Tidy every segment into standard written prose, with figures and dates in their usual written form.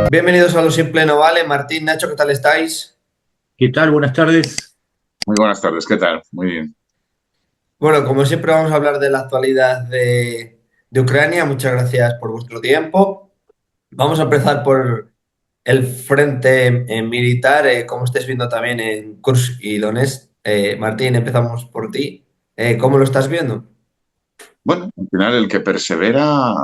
Bienvenidos a Lo Simple No Vale. Martín, Nacho, ¿qué tal estáis? ¿Qué tal? Buenas tardes. Muy buenas tardes, ¿qué tal? Muy bien. Bueno, como siempre vamos a hablar de la actualidad de Ucrania. Muchas gracias por vuestro tiempo. Vamos a empezar por el frente militar, como estáis viendo también en Kursk y Donetsk. Martín, empezamos por ti. ¿Cómo lo estás viendo? Bueno, al final el que persevera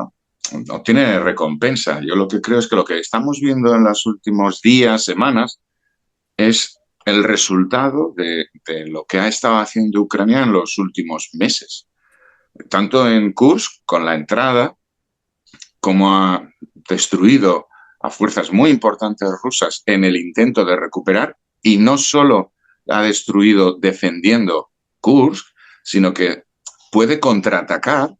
obtiene recompensa. Yo lo que creo es que lo que estamos viendo en los últimos días, semanas, es el resultado de lo que ha estado haciendo Ucrania en los últimos meses. Tanto en Kursk, con la entrada, como ha destruido a fuerzas muy importantes rusas en el intento de recuperar, y no solo ha destruido defendiendo Kursk, sino que puede contraatacar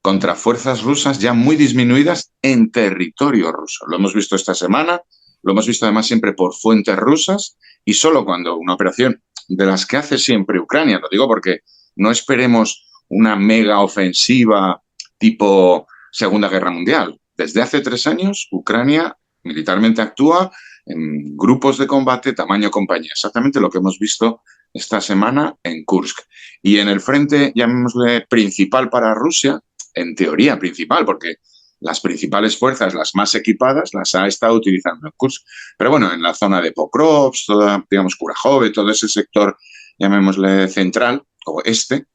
contra fuerzas rusas ya muy disminuidas en territorio ruso. Lo hemos visto esta semana, lo hemos visto además siempre por fuentes rusas, y solo cuando una operación de las que hace siempre Ucrania, lo digo porque no esperemos una mega ofensiva tipo Segunda Guerra Mundial. Desde hace 3 años, Ucrania militarmente actúa en grupos de combate tamaño compañía, exactamente lo que hemos visto esta semana en Kursk. Y en el frente, llamémosle principal para Rusia, en teoría principal, porque las principales fuerzas, las más equipadas, las ha estado utilizando en Kursk. Pero bueno, en la zona de Pokrovsk, toda, digamos, Kurajove, todo ese sector, llamémosle central o este,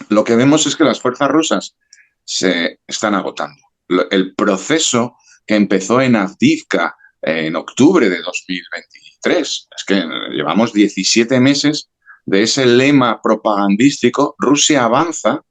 lo que vemos es que las fuerzas rusas se están agotando. El proceso que empezó en Avdiivka en octubre de 2023, es que llevamos 17 meses de ese lema propagandístico, Rusia avanza,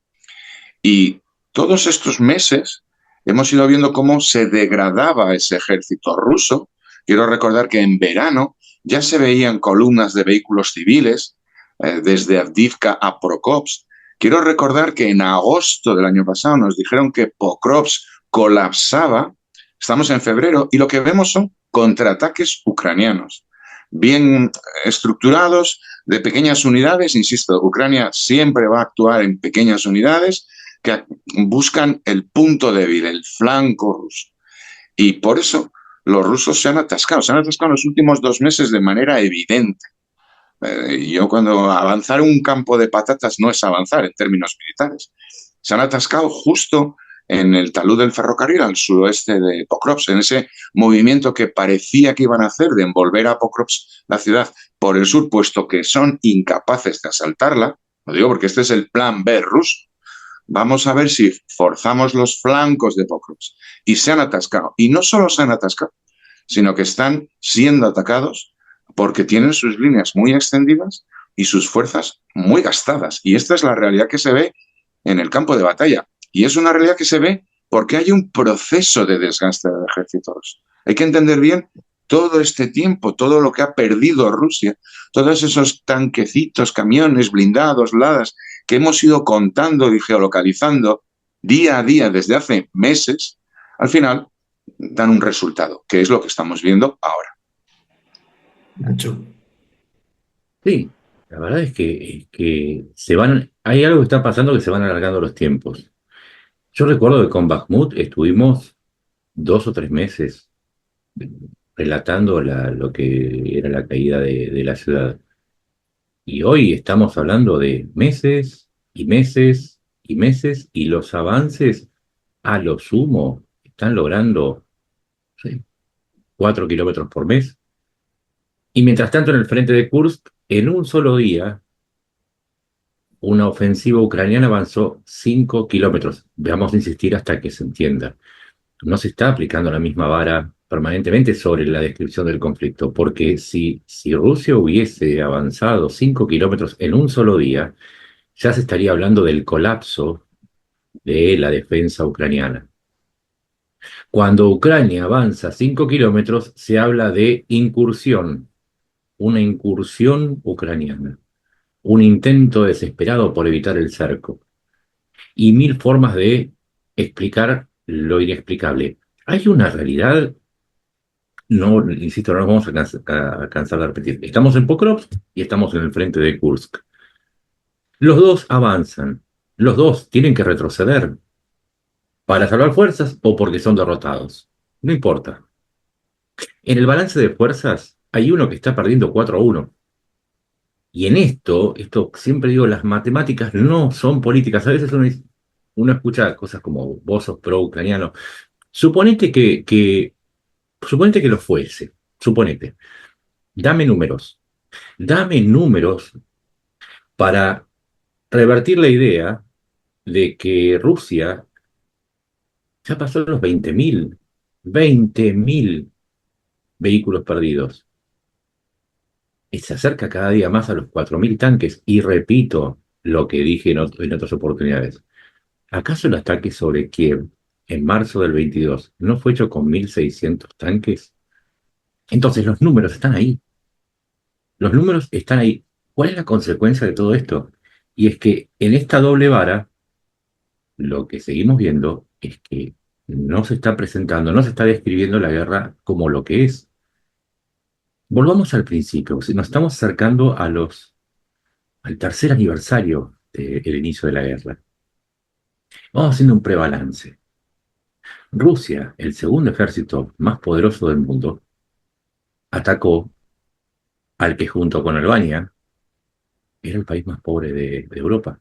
y todos estos meses hemos ido viendo cómo se degradaba ese ejército ruso. Quiero recordar que en verano ya se veían columnas de vehículos civiles desde Avdiivka a Prokopsk. Quiero recordar que en agosto del año pasado nos dijeron que Pokrovsk colapsaba. Estamos en febrero y lo que vemos son contraataques ucranianos, bien estructurados, de pequeñas unidades. Insisto, Ucrania siempre va a actuar en pequeñas unidades que buscan el punto débil, el flanco ruso. Y por eso los rusos se han atascado en los últimos 2 meses de manera evidente. Yo cuando avanzar un campo de patatas no es avanzar en términos militares. Se han atascado justo en el talud del ferrocarril al suroeste de Pokrovsk, en ese movimiento que parecía que iban a hacer de envolver a Pokrovsk, la ciudad, por el sur, puesto que son incapaces de asaltarla. Lo digo porque este es el plan B ruso. Vamos a ver si forzamos los flancos de Pokrovsk. Y se han atascado. Y no solo se han atascado, sino que están siendo atacados porque tienen sus líneas muy extendidas y sus fuerzas muy gastadas. Y esta es la realidad que se ve en el campo de batalla. Y es una realidad que se ve porque hay un proceso de desgaste del ejército ruso. Hay que entender bien todo este tiempo, todo lo que ha perdido Rusia, todos esos tanquecitos, camiones, blindados, ladas, que hemos ido contando y geolocalizando día a día desde hace meses, al final dan un resultado, que es lo que estamos viendo ahora. Nacho. Sí, la verdad es que hay algo que está pasando que se van alargando los tiempos. Yo recuerdo que con Bakhmut estuvimos 2 o 3 meses relatando lo que era la caída de la ciudad. Y hoy estamos hablando de meses y meses y meses, y los avances a lo sumo están logrando, sí, 4 kilómetros por mes. Y mientras tanto, en el frente de Kursk, en un solo día, una ofensiva ucraniana avanzó 5 kilómetros. Vamos a insistir hasta que se entienda. No se está aplicando la misma vara permanentemente sobre la descripción del conflicto, porque si Rusia hubiese avanzado 5 kilómetros en un solo día, ya se estaría hablando del colapso de la defensa ucraniana. Cuando Ucrania avanza 5 kilómetros, se habla de incursión, una incursión ucraniana, un intento desesperado por evitar el cerco, y mil formas de explicar lo inexplicable. Hay una realidad, no, insisto, no nos vamos a cansar de repetir. Estamos en Pokrovsk y estamos en el frente de Kursk. Los dos avanzan, los dos tienen que retroceder para salvar fuerzas o porque son derrotados. No importa. En el balance de fuerzas hay uno que está perdiendo 4-1. Y en esto siempre digo, las matemáticas no son políticas. A veces uno escucha cosas como vos sos pro-ucraniano. Suponete suponete que lo fuese. Suponete. Dame números. Dame números para revertir la idea de que Rusia ya pasó los 20.000 vehículos perdidos. Y se acerca cada día más a los 4.000 tanques. Y repito lo que dije en otras oportunidades. ¿Acaso el ataque sobre Kiev en marzo del 22 no fue hecho con 1.600 tanques? Entonces los números están ahí. Los números están ahí. ¿Cuál es la consecuencia de todo esto? Y es que en esta doble vara, lo que seguimos viendo es que no se está presentando, no se está describiendo la guerra como lo que es. Volvamos al principio. Si nos estamos acercando al tercer aniversario del inicio de la guerra. Vamos haciendo un prebalance. Rusia, el segundo ejército más poderoso del mundo, atacó al que junto con Albania era el país más pobre de Europa,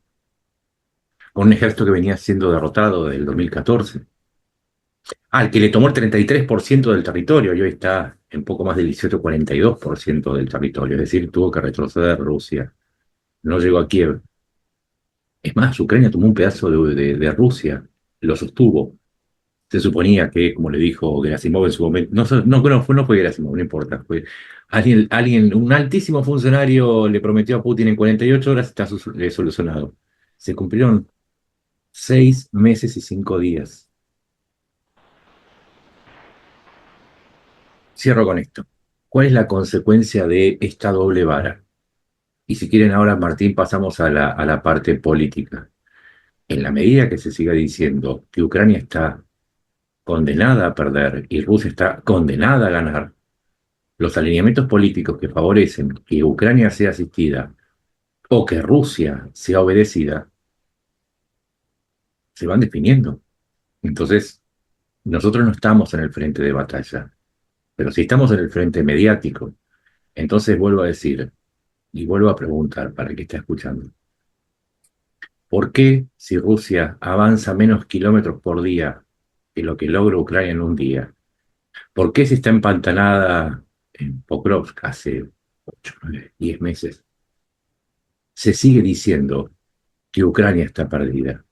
con un ejército que venía siendo derrotado desde el 2014, al que le tomó el 33% del territorio y hoy está en poco más del 18,42% del territorio, es decir, tuvo que retroceder Rusia, no llegó a Kiev. Es más, Ucrania tomó un pedazo de Rusia, lo sostuvo. Se suponía que, como le dijo Gerasimov en su momento, no fue Gerasimov, no importa, fue un altísimo funcionario le prometió a Putin en 48 horas, está solucionado. Se cumplieron 6 meses y 5 días. Cierro con esto. ¿Cuál es la consecuencia de esta doble vara? Y si quieren ahora, Martín, pasamos a la parte política. En la medida que se siga diciendo que Ucrania está condenada a perder y Rusia está condenada a ganar, los alineamientos políticos que favorecen que Ucrania sea asistida o que Rusia sea obedecida se van definiendo. Entonces, nosotros no estamos en el frente de batalla, pero si estamos en el frente mediático, entonces vuelvo a decir y vuelvo a preguntar para el que está escuchando, ¿por qué si Rusia avanza menos kilómetros por día que lo que logra Ucrania en un día? ¿Por qué si está empantanada en Pokrovsk hace 8, 9, 10 meses? Se sigue diciendo que Ucrania está perdida.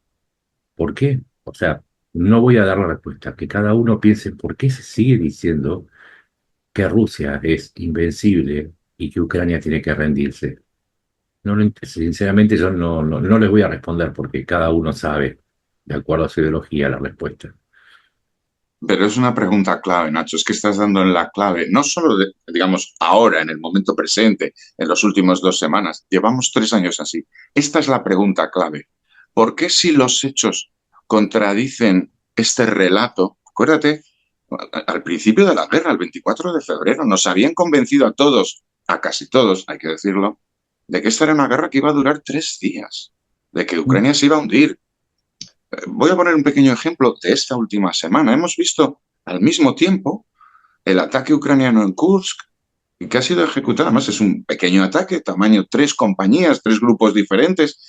¿Por qué? O sea, no voy a dar la respuesta, que cada uno piense por qué se sigue diciendo que Rusia es invencible y que Ucrania tiene que rendirse. Sinceramente yo no les voy a responder porque cada uno sabe, de acuerdo a su ideología, la respuesta. Pero es una pregunta clave, Nacho, es que estás dando en la clave, no solo, digamos, ahora, en el momento presente, en los últimos 2 semanas, llevamos 3 años así. Esta es la pregunta clave. ¿Por qué si los hechos contradicen este relato? Acuérdate, al principio de la guerra, el 24 de febrero, nos habían convencido a todos, a casi todos, hay que decirlo, de que esta era una guerra que iba a durar 3 días, de que Ucrania se iba a hundir. Voy a poner un pequeño ejemplo de esta última semana. Hemos visto al mismo tiempo el ataque ucraniano en Kursk, que ha sido ejecutado. Además, es un pequeño ataque, tamaño 3 compañías, 3 grupos diferentes.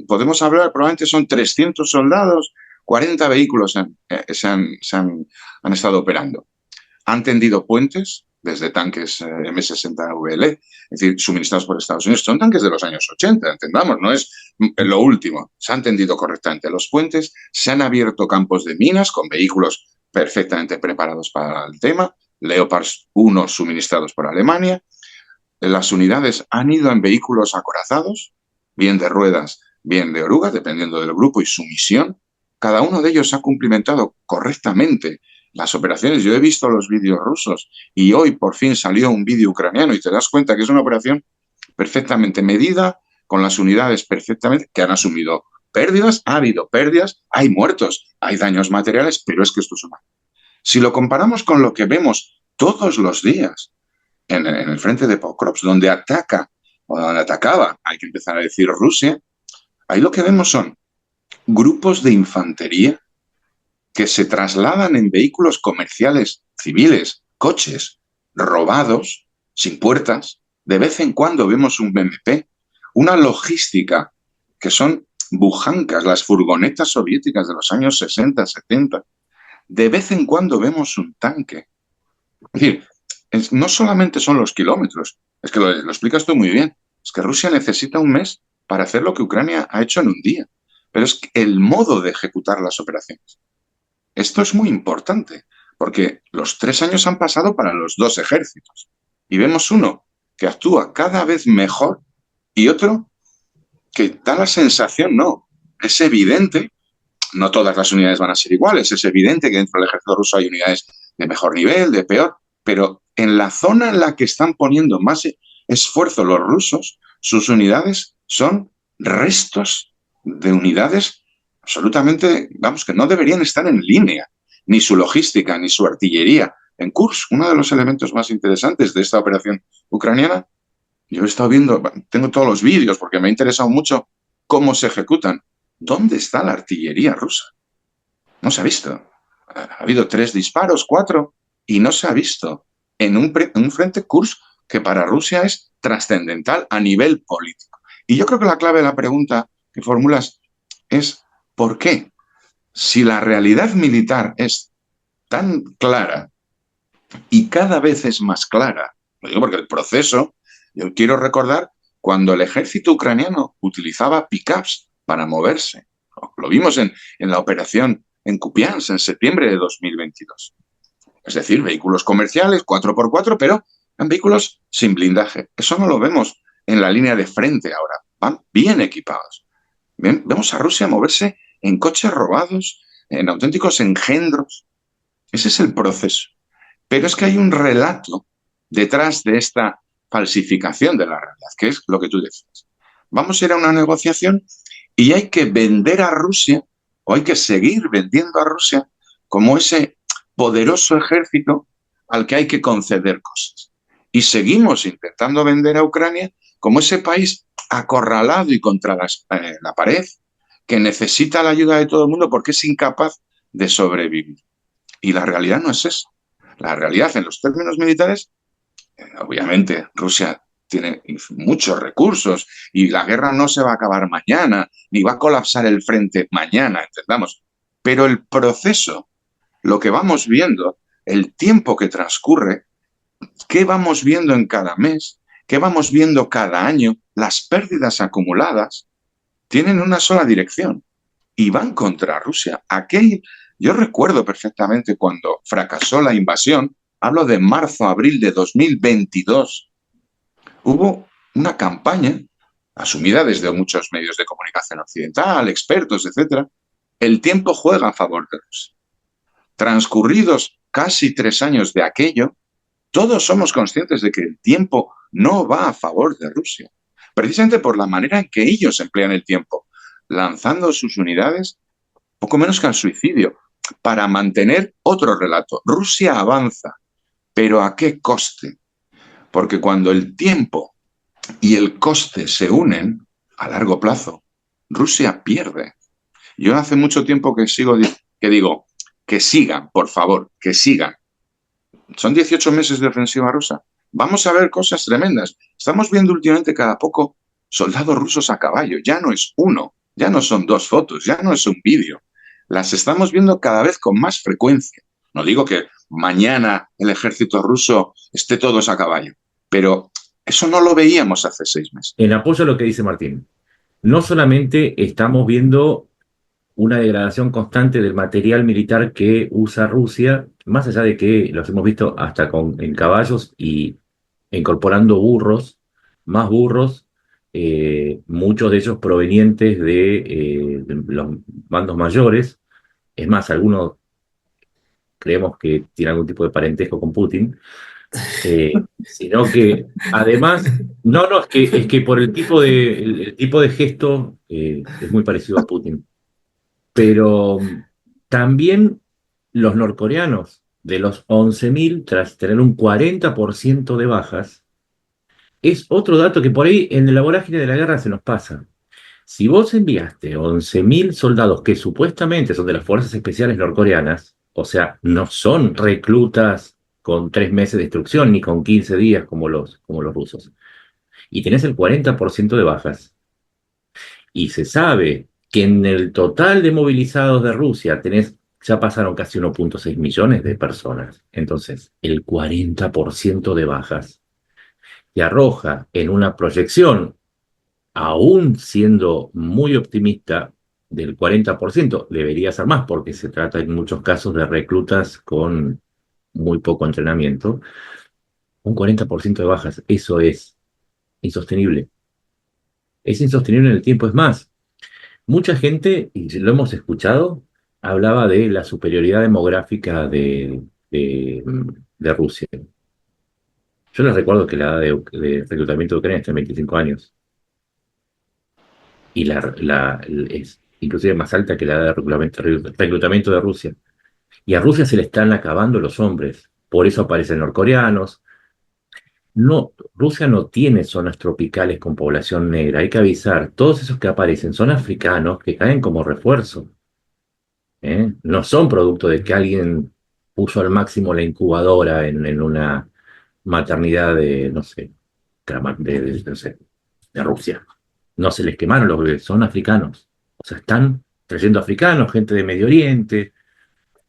Podemos hablar, probablemente son 300 soldados, 40 vehículos han estado operando. Han tendido puentes desde tanques M60VL, es decir, suministrados por Estados Unidos. Son tanques de los años 80, entendamos, no es lo último. Se han tendido correctamente los puentes, se han abierto campos de minas con vehículos perfectamente preparados para el tema, Leopard 1 suministrados por Alemania. Las unidades han ido en vehículos acorazados, bien de ruedas, bien de orugas, dependiendo del grupo y su misión. Cada uno de ellos ha cumplimentado correctamente las operaciones. Yo he visto los vídeos rusos y hoy por fin salió un vídeo ucraniano y te das cuenta que es una operación perfectamente medida, con las unidades perfectamente, que han asumido pérdidas, ha habido pérdidas, hay muertos, hay daños materiales, pero es que esto es humano. Si lo comparamos con lo que vemos todos los días en el frente de Pokrovsk, donde ataca, o donde atacaba, hay que empezar a decir Rusia, ahí lo que vemos son grupos de infantería que se trasladan en vehículos comerciales civiles coches robados, sin puertas. De vez en cuando vemos un BMP, una logística que son bujancas, las furgonetas soviéticas de los años 60, 70. De vez en cuando vemos un tanque. Es decir, no solamente son los kilómetros, es que lo explicas tú muy bien, es que Rusia necesita un mes para hacer lo que Ucrania ha hecho en un día, pero es el modo de ejecutar las operaciones. Esto es muy importante, porque los 3 años han pasado para los dos ejércitos y vemos uno que actúa cada vez mejor y otro que da la sensación, no, es evidente, no todas las unidades van a ser iguales, es evidente que dentro del ejército ruso hay unidades de mejor nivel, de peor, pero en la zona en la que están poniendo más esfuerzo los rusos, sus unidades son restos de unidades absolutamente, vamos, que no deberían estar en línea, ni su logística, ni su artillería. En Kursk, uno de los elementos más interesantes de esta operación ucraniana, yo he estado viendo, tengo todos los vídeos porque me ha interesado mucho cómo se ejecutan. ¿Dónde está la artillería rusa? No se ha visto. Ha habido 3 disparos, 4, y no se ha visto en un frente Kursk que para Rusia es trascendental a nivel político. Y yo creo que la clave de la pregunta que formulas es ¿por qué? Si la realidad militar es tan clara y cada vez es más clara, lo digo porque el proceso, yo quiero recordar cuando el ejército ucraniano utilizaba pick-ups para moverse. Lo vimos en la operación en Kupiansk en septiembre de 2022. Es decir, vehículos comerciales 4x4, pero en vehículos sin blindaje. Eso no lo vemos en la línea de frente ahora. Van bien equipados. Vemos a Rusia moverse en coches robados, en auténticos engendros. Ese es el proceso. Pero es que hay un relato detrás de esta falsificación de la realidad, que es lo que tú decías. Vamos a ir a una negociación y hay que vender a Rusia, o hay que seguir vendiendo a Rusia como ese poderoso ejército al que hay que conceder cosas. Y seguimos intentando vender a Ucrania como ese país acorralado y contra la pared, que necesita la ayuda de todo el mundo porque es incapaz de sobrevivir. Y la realidad no es eso. La realidad en los términos militares, obviamente Rusia tiene muchos recursos y la guerra no se va a acabar mañana, ni va a colapsar el frente mañana, entendamos. Pero el proceso, lo que vamos viendo, el tiempo que transcurre, qué vamos viendo en cada mes, qué vamos viendo cada año, las pérdidas acumuladas, tienen una sola dirección y van contra Rusia. Yo recuerdo perfectamente cuando fracasó la invasión, hablo de marzo-abril de 2022, hubo una campaña asumida desde muchos medios de comunicación occidental, expertos, etcétera. El tiempo juega a favor de Rusia. Transcurridos casi 3 años de aquello, todos somos conscientes de que el tiempo no va a favor de Rusia, precisamente por la manera en que ellos emplean el tiempo, lanzando sus unidades poco menos que al suicidio, para mantener otro relato. Rusia avanza, pero ¿a qué coste? Porque cuando el tiempo y el coste se unen a largo plazo, Rusia pierde. Yo hace mucho tiempo que digo, que sigan, por favor, que sigan. Son 18 meses de ofensiva rusa. Vamos a ver cosas tremendas. Estamos viendo últimamente cada poco soldados rusos a caballo. Ya no es uno, ya no son 2 fotos, ya no es un vídeo. Las estamos viendo cada vez con más frecuencia. No digo que mañana el ejército ruso esté todos a caballo, pero eso no lo veíamos hace 6 meses. En apoyo a lo que dice Martín, no solamente estamos viendo una degradación constante del material militar que usa Rusia, más allá de que los hemos visto hasta en caballos y incorporando más burros, muchos de ellos provenientes de los bandos mayores. Es más, algunos creemos que tienen algún tipo de parentesco con Putin, sino que además, no, es que por el tipo de gesto es muy parecido a Putin. Pero también los norcoreanos, de los 11.000, tras tener un 40% de bajas, es otro dato que por ahí en la vorágine de la guerra se nos pasa. Si vos enviaste 11.000 soldados que supuestamente son de las fuerzas especiales norcoreanas, o sea, no son reclutas con 3 meses de instrucción, ni con 15 días como los rusos. Y tenés el 40% de bajas. Y se sabe que en el total de movilizados de Rusia ya pasaron casi 1,6 millones de personas. Entonces, el 40% de bajas te arroja en una proyección, aún siendo muy optimista, del 40%. Debería ser más porque se trata en muchos casos de reclutas con muy poco entrenamiento. Un 40% de bajas, eso es insostenible. Es insostenible en el tiempo. Es más, mucha gente, y lo hemos escuchado, hablaba de la superioridad demográfica de Rusia. Yo les recuerdo que la edad de reclutamiento de Ucrania está en 25 años y es inclusive más alta que la edad de reclutamiento de Rusia. Y a Rusia se le están acabando los hombres. Por eso aparecen norcoreanos. No, Rusia no tiene zonas tropicales con población negra. Hay que avisar, todos esos que aparecen son africanos que caen como refuerzo. ¿Eh? No son producto de que alguien puso al máximo la incubadora en una maternidad de, no sé, no sé, de Rusia. No se les quemaron los bebés, son africanos. O sea, están trayendo africanos, gente de Medio Oriente,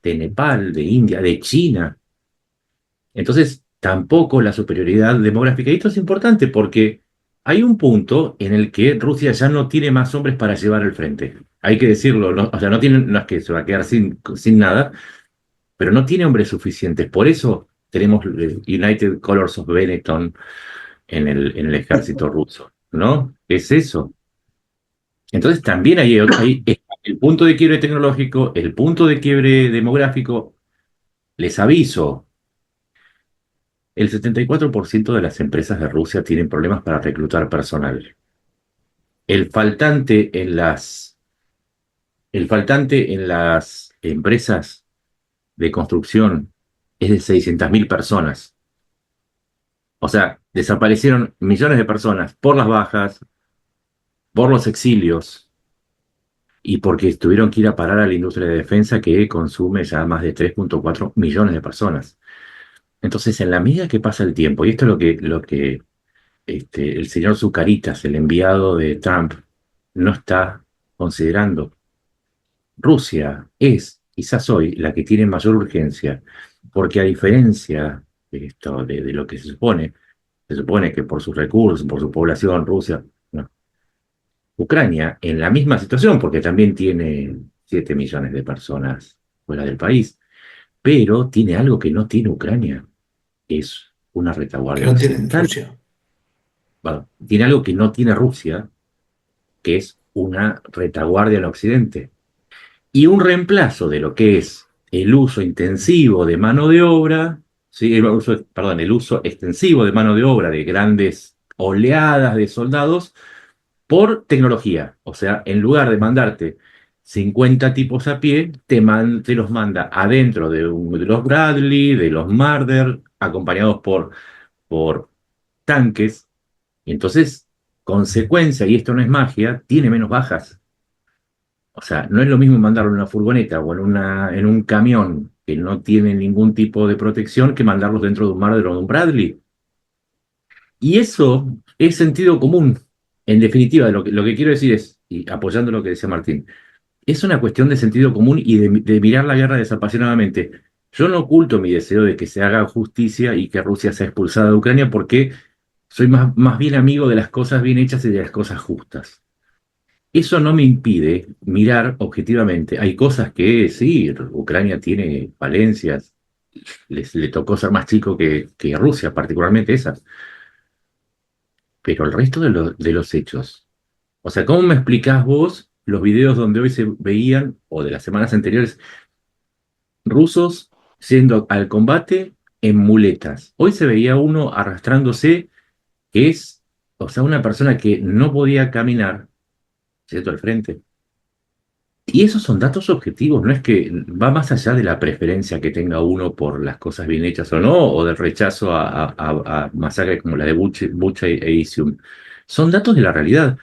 de Nepal, de India, de China. Entonces, tampoco la superioridad demográfica. Y esto es importante porque hay un punto en el que Rusia ya no tiene más hombres para llevar al frente. Hay que decirlo, o sea, no es que se va a quedar sin nada, pero no tiene hombres suficientes. Por eso tenemos United Colors of Benetton en el ejército ruso, ¿no? Es eso. Entonces también hay el punto de quiebre tecnológico, el punto de quiebre demográfico. Les aviso, el 74% de las empresas de Rusia tienen problemas para reclutar personal. El faltante en las, el faltante en las empresas de construcción es de 600.000 personas. O sea, desaparecieron millones de personas por las bajas, por los exilios y porque tuvieron que ir a parar a la industria de defensa que consume ya más de 3,4 millones de personas. Entonces, en la medida que pasa el tiempo, y esto es lo que el señor Zucaritas, el enviado de Trump, no está considerando. Rusia es, quizás hoy, la que tiene mayor urgencia, porque a diferencia de lo que se supone que por sus recursos, por su población, Rusia, no. Ucrania, en la misma situación, porque también tiene 7 millones de personas fuera del país, pero tiene algo que no tiene Ucrania, es una que retaguardia no tienen occidental. Rusia. Bueno, tiene algo que no tiene Rusia, que es una retaguardia en Occidente. Y un reemplazo de lo que es el uso intensivo de mano de obra, ¿sí? El uso extensivo de mano de obra de grandes oleadas de soldados por tecnología. O sea, en lugar de mandarte 50 tipos a pie, te los manda adentro de los Bradley, de los Marder, acompañados por tanques. Y entonces, consecuencia, y esto no es magia, tiene menos bajas. O sea, no es lo mismo mandarlo en una furgoneta o en un camión que no tiene ningún tipo de protección que mandarlos dentro de un Marder o de un Bradley. Y eso es sentido común. En definitiva, lo que quiero decir es, y apoyando lo que decía Martín, es una cuestión de sentido común y de mirar la guerra desapasionadamente. Yo no oculto mi deseo de que se haga justicia y que Rusia sea expulsada de Ucrania porque soy más bien amigo de las cosas bien hechas y de las cosas justas. Eso no me impide mirar objetivamente. Hay cosas que sí, Ucrania tiene falencias, le tocó ser más chico que Rusia, particularmente esas, pero el resto de los hechos. O sea, ¿cómo me explicás vos los videos donde hoy se veían, o de las semanas anteriores, rusos yendo al combate en muletas? Hoy se veía uno arrastrándose, que es, o sea, una persona que no podía caminar, ¿cierto? Al frente. Y esos son datos objetivos, no es que va más allá de la preferencia que tenga uno por las cosas bien hechas o no, o del rechazo a masacres como la de Bucha e Isium. Son datos de la realidad.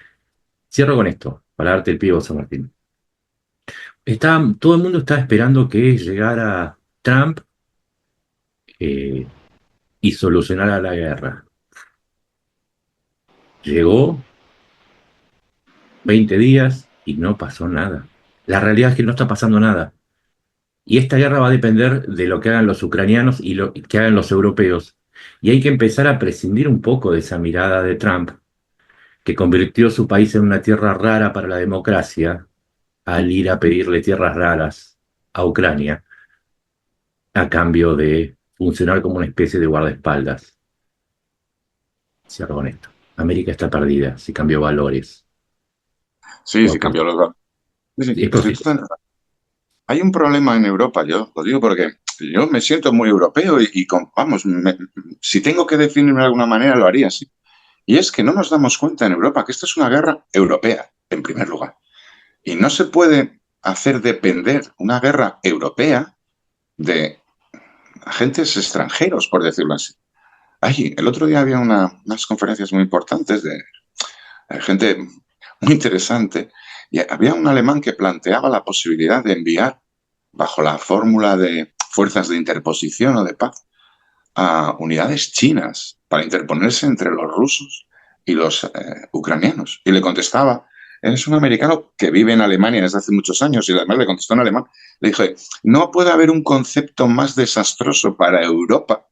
Cierro con esto, para darte el pie vos, San Martín. Todo el mundo está esperando que llegara Trump eh, y solucionara la guerra. Llegó 20 días y no pasó nada. La realidad es que no está pasando nada. Y esta guerra va a depender de lo que hagan los ucranianos y lo que hagan los europeos. Y hay que empezar a prescindir un poco de esa mirada de Trump, que convirtió su país en una tierra rara para la democracia, al ir a pedirle tierras raras a Ucrania, a cambio de funcionar como una especie de guardaespaldas. Cierro con esto. América está perdida, se cambió valores. Sí, sí, cambió los valores. Sí, sí, Es estoy posible. totalmente. Hay un problema en Europa, yo lo digo porque yo me siento muy europeo vamos, si tengo que definirme de alguna manera lo haría así. Y es que no nos damos cuenta en Europa que esta es una guerra europea, en primer lugar. Y no se puede hacer depender una guerra europea de agentes extranjeros, por decirlo así. Ay, el otro día había unas conferencias muy importantes de gente muy interesante y había un alemán que planteaba la posibilidad de enviar, bajo la fórmula de fuerzas de interposición o de paz, a unidades chinas para interponerse entre los rusos y los ucranianos. Y le contestaba, él es un americano que vive en Alemania desde hace muchos años y además le contestó en alemán. Le dije, no puede haber un concepto más desastroso para Europa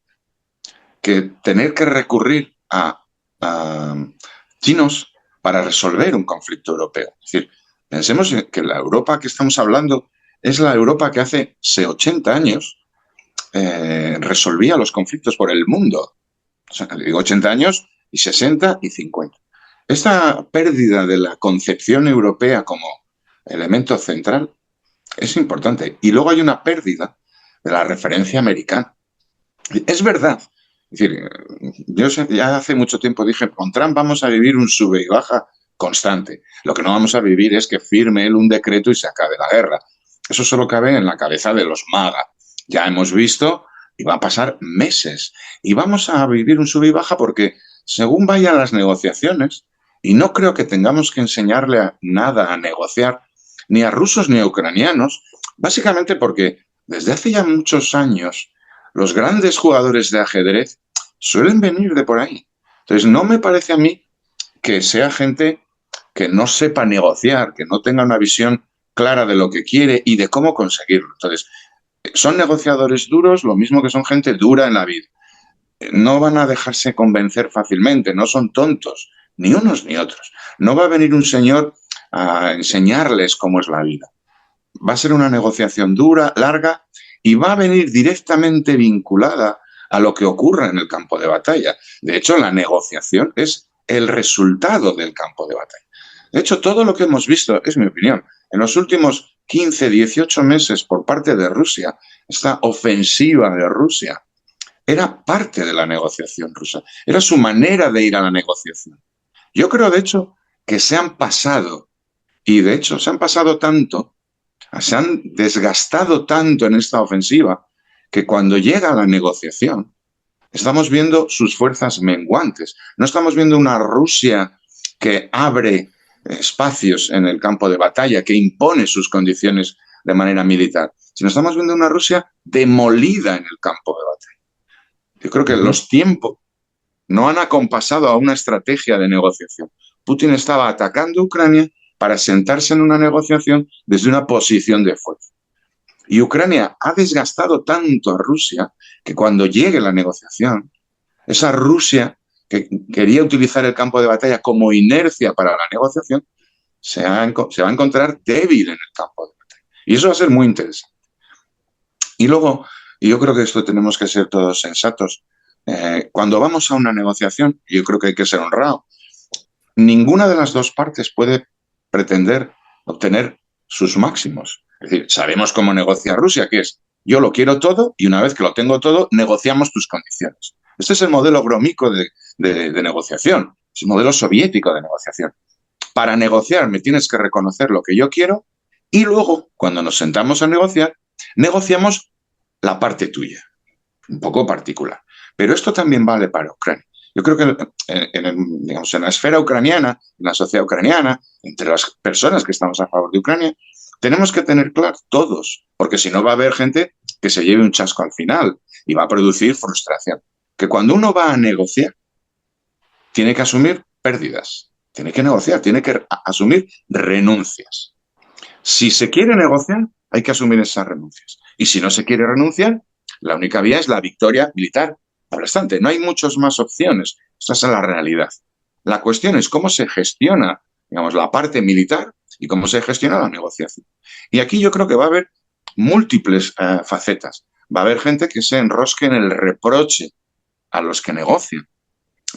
que tener que recurrir a chinos para resolver un conflicto europeo. Es decir, pensemos que la Europa que estamos hablando es la Europa que hace 80 años resolvía los conflictos por el mundo. O sea, digo 80 años y 60 y 50. Esta pérdida de la concepción europea como elemento central es importante. Y luego hay una pérdida de la referencia americana. Es verdad. Es decir, yo ya hace mucho tiempo dije, con Trump vamos a vivir un sube y baja constante. Lo que no vamos a vivir es que firme él un decreto y se acabe la guerra. Eso solo cabe en la cabeza de los MAGA. Ya hemos visto y va a pasar meses. Y vamos a vivir un sube y baja porque según vayan las negociaciones, y no creo que tengamos que enseñarle nada a negociar, ni a rusos ni a ucranianos, básicamente porque desde hace ya muchos años los grandes jugadores de ajedrez suelen venir de por ahí. Entonces, no me parece a mí que sea gente que no sepa negociar, que no tenga una visión clara de lo que quiere y de cómo conseguirlo. Entonces, son negociadores duros, lo mismo que son gente dura en la vida. No van a dejarse convencer fácilmente, no son tontos, ni unos ni otros. No va a venir un señor a enseñarles cómo es la vida. Va a ser una negociación dura, larga, y va a venir directamente vinculada a lo que ocurra en el campo de batalla. De hecho, la negociación es el resultado del campo de batalla. De hecho, todo lo que hemos visto, es mi opinión, en los últimos 15, 18 meses por parte de Rusia, esta ofensiva de Rusia, era parte de la negociación rusa. Era su manera de ir a la negociación. Yo creo, de hecho, que se han pasado, y de hecho se han pasado tanto, se han desgastado tanto en esta ofensiva, que cuando llega la negociación, estamos viendo sus fuerzas menguantes. No estamos viendo una Rusia que abre espacios en el campo de batalla, que impone sus condiciones de manera militar, sino estamos viendo una Rusia demolida en el campo de batalla. Yo creo que los tiempos no han acompasado a una estrategia de negociación. Putin estaba atacando Ucrania para sentarse en una negociación desde una posición de fuerza. Y Ucrania ha desgastado tanto a Rusia que cuando llegue la negociación, esa Rusia que quería utilizar el campo de batalla como inercia para la negociación, se va a encontrar débil en el campo de batalla. Y eso va a ser muy interesante. Y luego, y yo creo que esto tenemos que ser todos sensatos, cuando vamos a una negociación, yo creo que hay que ser honrado, ninguna de las dos partes puede pretender obtener sus máximos. Es decir, sabemos cómo negocia Rusia, que es yo lo quiero todo y una vez que lo tengo todo, negociamos tus condiciones. Este es el modelo grómico de negociación, es el modelo soviético de negociación. Para negociar me tienes que reconocer lo que yo quiero y luego, cuando nos sentamos a negociar, negociamos la parte tuya, un poco particular. Pero esto también vale para Ucrania. Yo creo que digamos, en la esfera ucraniana, en la sociedad ucraniana, entre las personas que estamos a favor de Ucrania, tenemos que tener claro todos, porque si no va a haber gente que se lleve un chasco al final y va a producir frustración. Que cuando uno va a negociar, tiene que asumir pérdidas, tiene que negociar, tiene que asumir renuncias. Si se quiere negociar, hay que asumir esas renuncias. Y si no se quiere renunciar, la única vía es la victoria militar aplastante. No hay muchas más opciones. Esa es la realidad. La cuestión es cómo se gestiona, digamos, la parte militar y cómo se gestiona la negociación. Y aquí yo creo que va a haber múltiples facetas. Va a haber gente que se enrosque en el reproche a los que negocian,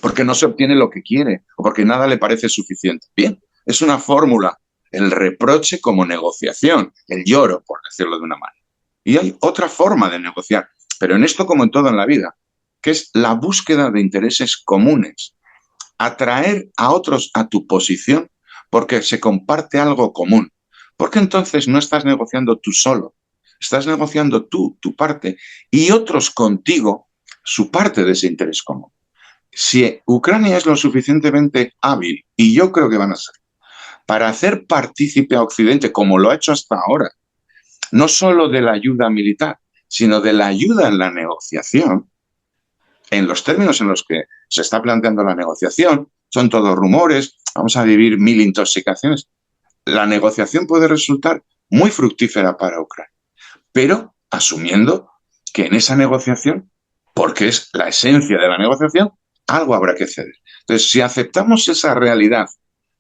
porque no se obtiene lo que quiere o porque nada le parece suficiente. Bien, es una fórmula, el reproche como negociación, el lloro, por decirlo de una manera. Y hay otra forma de negociar, pero en esto como en todo en la vida, que es la búsqueda de intereses comunes, atraer a otros a tu posición porque se comparte algo común. Porque entonces no estás negociando tú solo, estás negociando tú, tu parte, y otros contigo, su parte de ese interés común. Si Ucrania es lo suficientemente hábil, y yo creo que van a ser, para hacer partícipe a Occidente, como lo ha hecho hasta ahora, no solo de la ayuda militar, sino de la ayuda en la negociación, en los términos en los que se está planteando la negociación, son todos rumores, vamos a vivir 1000 intoxicaciones. La negociación puede resultar muy fructífera para Ucrania, pero asumiendo que en esa negociación, porque es la esencia de la negociación, algo habrá que ceder. Entonces, si aceptamos esa realidad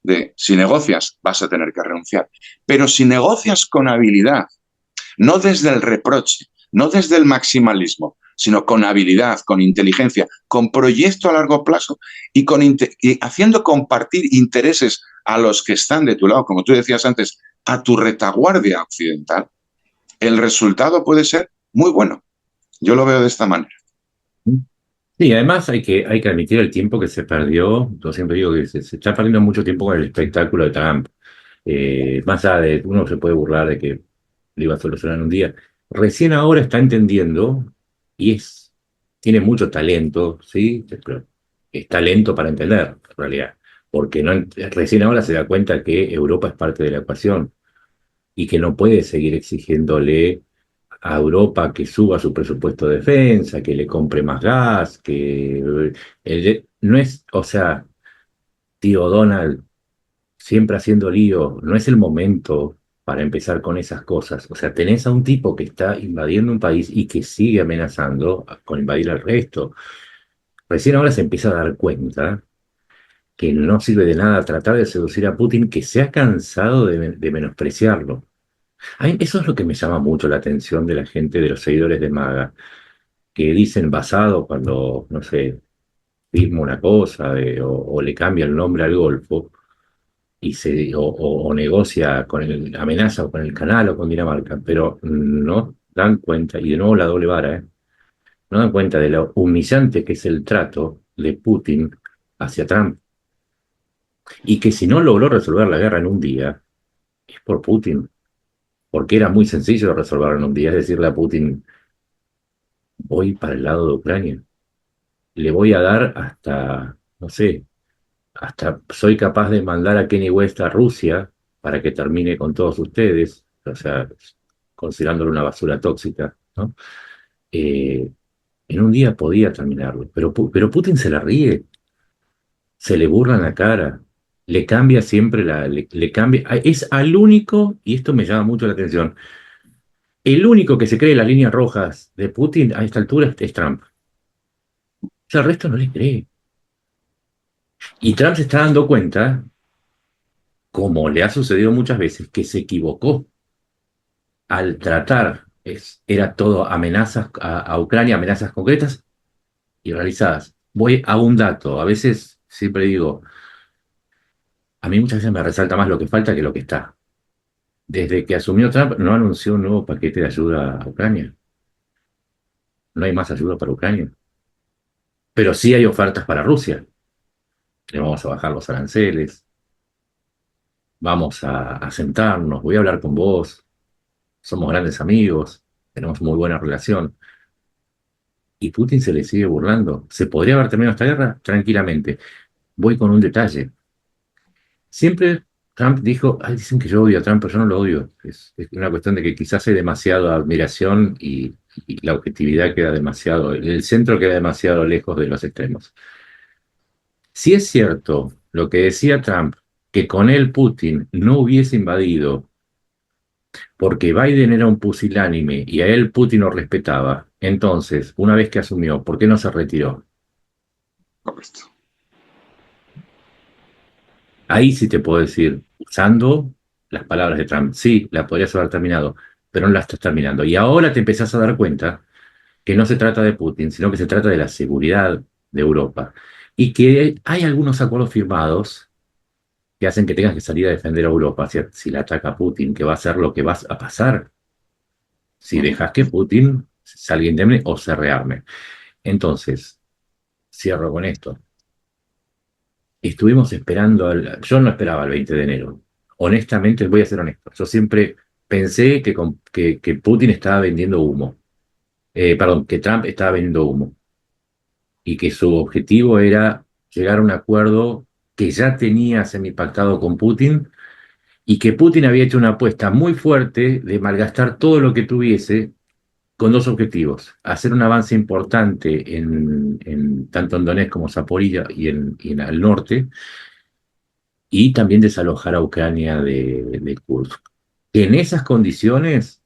de si negocias vas a tener que renunciar, pero si negocias con habilidad, no desde el reproche, no desde el maximalismo, sino con habilidad, con inteligencia, con proyecto a largo plazo y, y haciendo compartir intereses a los que están de tu lado, como tú decías antes, a tu retaguardia occidental, el resultado puede ser muy bueno. Yo lo veo de esta manera. Sí, además hay que admitir el tiempo que se perdió. Yo siempre digo que se está perdiendo mucho tiempo con el espectáculo de Trump. Más allá de, uno se puede burlar de que lo iba a solucionar en un día. Recién ahora está entendiendo y tiene mucho talento, ¿sí? Pero es talento para entender, en realidad. Porque recién ahora se da cuenta que Europa es parte de la ecuación y que no puede seguir exigiéndole a Europa que suba su presupuesto de defensa, que le compre más gas, no es, o sea, tío Donald, siempre haciendo lío, no es el momento para empezar con esas cosas. O sea, tenés a un tipo que está invadiendo un país y que sigue amenazando con invadir al resto. Recién ahora se empieza a dar cuenta que no sirve de nada tratar de seducir a Putin, que se ha cansado de menospreciarlo. A mí eso es lo que me llama mucho la atención de la gente, de los seguidores de MAGA, que dicen basado cuando, no sé, firma una cosa o le cambia el nombre al Golfo o negocia con amenaza con el canal o con Dinamarca, pero no dan cuenta, y de nuevo la doble vara, no dan cuenta de lo humillante que es el trato de Putin hacia Trump, y que si no logró resolver la guerra en un día, es por Putin, porque era muy sencillo resolverlo en un día, es decirle a Putin, voy para el lado de Ucrania, le voy a dar hasta, no sé, hasta soy capaz de mandar a Kanye West a Rusia para que termine con todos ustedes, o sea, considerándolo una basura tóxica, ¿no? Eh, en un día podía terminarlo, pero Putin se la ríe, se le burla en la cara, le cambia siempre le cambia, es al único, y esto me llama mucho la atención, el único que se cree las líneas rojas de Putin a esta altura es Trump. O sea, el resto no le cree. Y Trump se está dando cuenta, como le ha sucedido muchas veces, que se equivocó al tratar, era todo amenazas a Ucrania, amenazas concretas y realizadas. Voy a un dato, a veces siempre digo, a mí muchas veces me resalta más lo que falta que lo que está. Desde que asumió Trump no anunció un nuevo paquete de ayuda a Ucrania. No hay más ayuda para Ucrania. Pero sí hay ofertas para Rusia. Le vamos a bajar los aranceles, vamos a sentarnos, voy a hablar con vos, somos grandes amigos, tenemos muy buena relación. Y Putin se le sigue burlando. ¿Se podría haber terminado esta guerra? Tranquilamente. Voy con un detalle. Siempre Trump dijo, "Ay, dicen que yo odio a Trump, pero yo no lo odio. Es una cuestión de que quizás hay demasiada admiración y la objetividad queda demasiado, el centro queda demasiado lejos de los extremos. Si es cierto lo que decía Trump, que con él Putin no hubiese invadido porque Biden era un pusilánime y a él Putin lo respetaba, entonces, una vez que asumió, ¿por qué no se retiró? Correcto. Ahí sí te puedo decir, usando las palabras de Trump, sí, la podrías haber terminado, pero no la estás terminando. Y ahora te empezás a dar cuenta que no se trata de Putin, sino que se trata de la seguridad de Europa. Y que hay algunos acuerdos firmados que hacen que tengas que salir a defender a Europa si la ataca Putin, que va a ser lo que va a pasar si Ujú. dejas que Putin salga indemne o se rearme. Entonces, cierro con esto. Estuvimos esperando, yo no esperaba el 20 de enero. Honestamente, voy a ser honesto. Yo siempre pensé que Putin estaba vendiendo humo. Perdón, que Trump estaba vendiendo humo. Y que su objetivo era llegar a un acuerdo que ya tenía semipactado con Putin y que Putin había hecho una apuesta muy fuerte de malgastar todo lo que tuviese con dos objetivos: hacer un avance importante tanto en Donetsk como Zaporilla y en el norte, y también desalojar a Ucrania de Kursk. En esas condiciones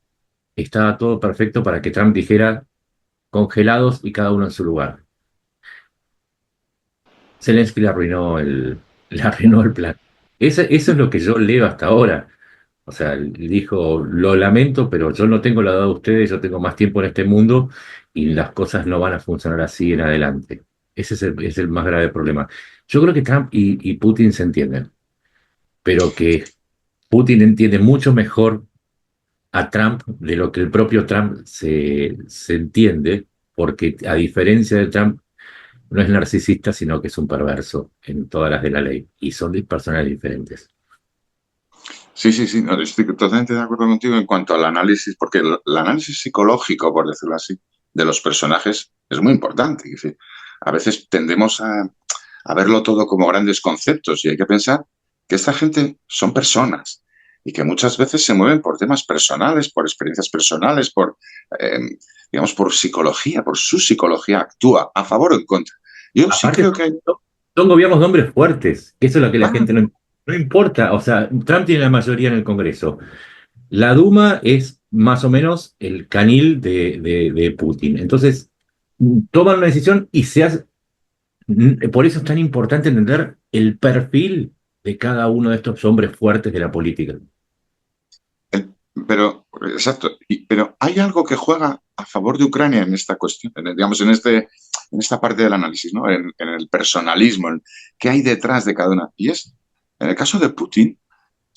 estaba todo perfecto para que Trump dijera congelados y cada uno en su lugar. Zelensky le arruinó el plan. Eso es lo que yo leo hasta ahora. O sea, dijo, lo lamento, pero yo no tengo la edad de ustedes, yo tengo más tiempo en este mundo y las cosas no van a funcionar así en adelante. Ese es el más grave problema. Yo creo que Trump y Putin se entienden, pero que Putin entiende mucho mejor a Trump de lo que el propio Trump se entiende, porque a diferencia de Trump, no es narcisista, sino que es un perverso en todas las de la ley, y son personas diferentes. Sí, sí, sí, no, estoy totalmente de acuerdo contigo en cuanto al análisis, porque el análisis psicológico, por decirlo así, de los personajes es muy importante. Es decir, a veces tendemos a verlo todo como grandes conceptos y hay que pensar que esta gente son personas y que muchas veces se mueven por temas personales, por experiencias personales, eh, digamos, por psicología, por su psicología actúa a favor o en contra. Yo sí Aparte, creo que hay... son gobiernos de hombres fuertes, que eso es lo que la Ah, gente no importa. O sea, Trump tiene la mayoría en el Congreso. La Duma es más o menos el canil de Putin. Entonces, toman una decisión y se hace. Por eso es tan importante entender el perfil de cada uno de estos hombres fuertes de la política. Pero, exacto, pero hay algo que juega a favor de Ucrania en esta cuestión, digamos, en esta parte del análisis, ¿no? En el personalismo, en qué hay detrás de cada una. Y es, en el caso de Putin,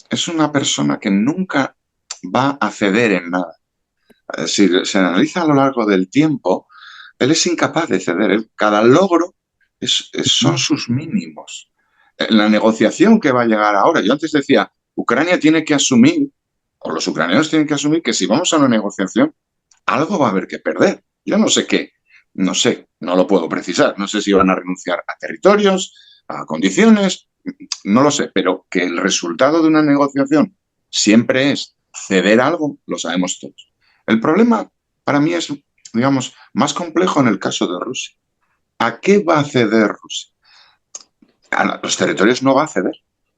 es una persona que nunca va a ceder en nada. Si se analiza a lo largo del tiempo, él es incapaz de ceder. Cada logro son sus mínimos. En la negociación que va a llegar ahora, yo antes decía, Ucrania tiene que asumir, o los ucranianos tienen que asumir que si vamos a una negociación, algo va a haber que perder. Yo no sé qué, no sé, no lo puedo precisar. No sé si van a renunciar a territorios, a condiciones, no lo sé, pero que el resultado de una negociación siempre es ceder algo, lo sabemos todos. El problema para mí es, digamos, más complejo en el caso de Rusia. ¿A qué va a ceder Rusia? A los territorios no va a ceder,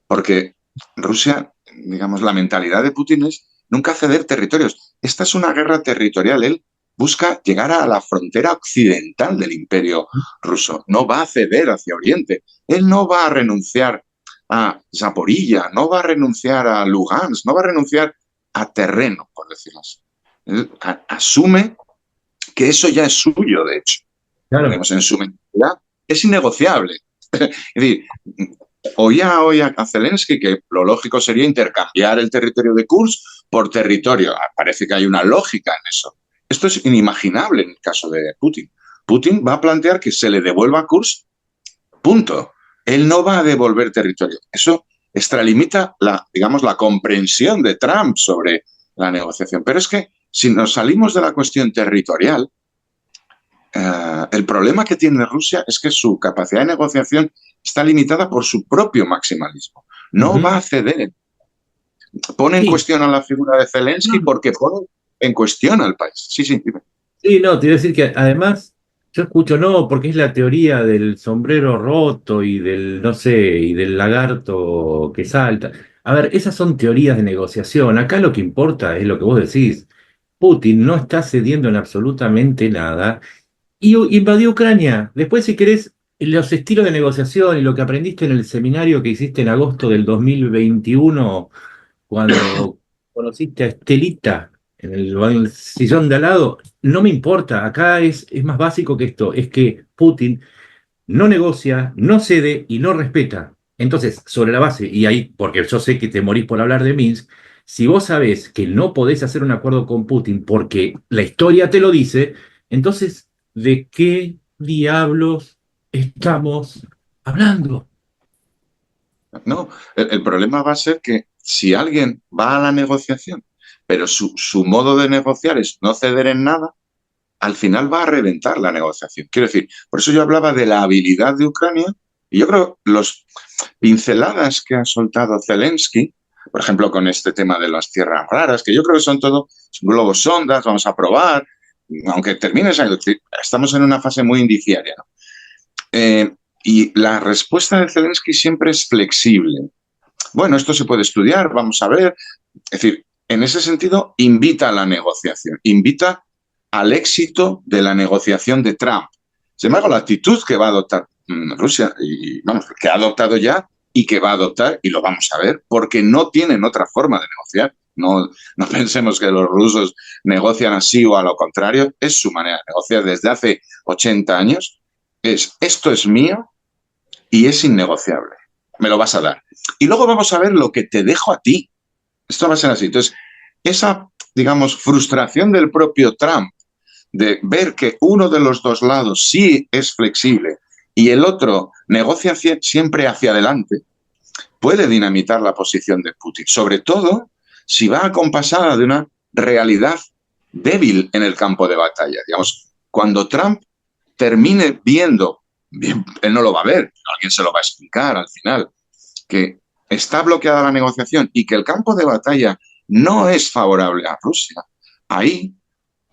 porque Rusia, digamos, la mentalidad de Putin es nunca ceder territorios. Esta es una guerra territorial. Él busca llegar a la frontera occidental del imperio ruso. No va a ceder hacia Oriente. Él no va a renunciar a Zaporilla, no va a renunciar a Lugansk, no va a renunciar a terreno, por decirlo así. Él asume que eso ya es suyo, de hecho. Claro. Digamos, en su mentalidad es innegociable. Es decir, oía hoy a Zelensky que lo lógico sería intercambiar el territorio de Kursk por territorio. Parece que hay una lógica en eso. Esto es inimaginable en el caso de Putin. Putin va a plantear que se le devuelva Kursk, punto. Él no va a devolver territorio. Eso extralimita digamos, la comprensión de Trump sobre la negociación. Pero es que si nos salimos de la cuestión territorial, el problema que tiene Rusia es que su capacidad de negociación está limitada por su propio maximalismo. No Ujú. va a ceder. Pone en Sí, cuestión a la figura de Zelensky no, porque pone en cuestión al país. Sí, sí, dime. sí, no, te iba a decir que además yo escucho no, porque es la teoría del sombrero roto y del, no sé, y del lagarto que salta. A ver, esas son teorías de negociación. Acá lo que importa es lo que vos decís. Putin no está cediendo en absolutamente nada y invadió Ucrania. Después, si querés, los estilos de negociación y lo que aprendiste en el seminario que hiciste en agosto del 2021 cuando conociste a Estelita en el sillón de al lado, no me importa, acá es más básico que esto, es que Putin no negocia, no cede y no respeta. Entonces, sobre la base, y ahí, porque yo sé que te morís por hablar de Minsk, si vos sabés que no podés hacer un acuerdo con Putin porque la historia te lo dice, entonces, ¿de qué diablos estamos hablando? No, el problema va a ser que si alguien va a la negociación, pero su modo de negociar es no ceder en nada, al final va a reventar la negociación. Quiero decir, por eso yo hablaba de la habilidad de Ucrania y yo creo los pinceladas que ha soltado Zelensky, por ejemplo, con este tema de las tierras raras, que yo creo que son todo globos sondas, vamos a probar, aunque termine, estamos en una fase muy indiciaria, ¿no? Y la respuesta de Zelensky siempre es flexible. Bueno, esto se puede estudiar, vamos a ver. Es decir, en ese sentido, invita a la negociación, invita al éxito de la negociación de Trump. Sin embargo, la actitud que va a adoptar Rusia, y vamos, que ha adoptado ya y que va a adoptar, y lo vamos a ver, porque no tienen otra forma de negociar. No, no pensemos que los rusos negocian así o a lo contrario, es su manera de negociar desde hace 80 años. Es esto es mío y es innegociable. Me lo vas a dar. Y luego vamos a ver lo que te dejo a ti. Esto va a ser así. Entonces, esa, digamos, frustración del propio Trump de ver que uno de los dos lados sí es flexible y el otro negocia siempre hacia adelante, puede dinamitar la posición de Putin. Sobre todo si va acompasada de una realidad débil en el campo de batalla. Digamos, cuando Trump termine viendo, bien, él no lo va a ver, alguien se lo va a explicar al final, que está bloqueada la negociación y que el campo de batalla no es favorable a Rusia, ahí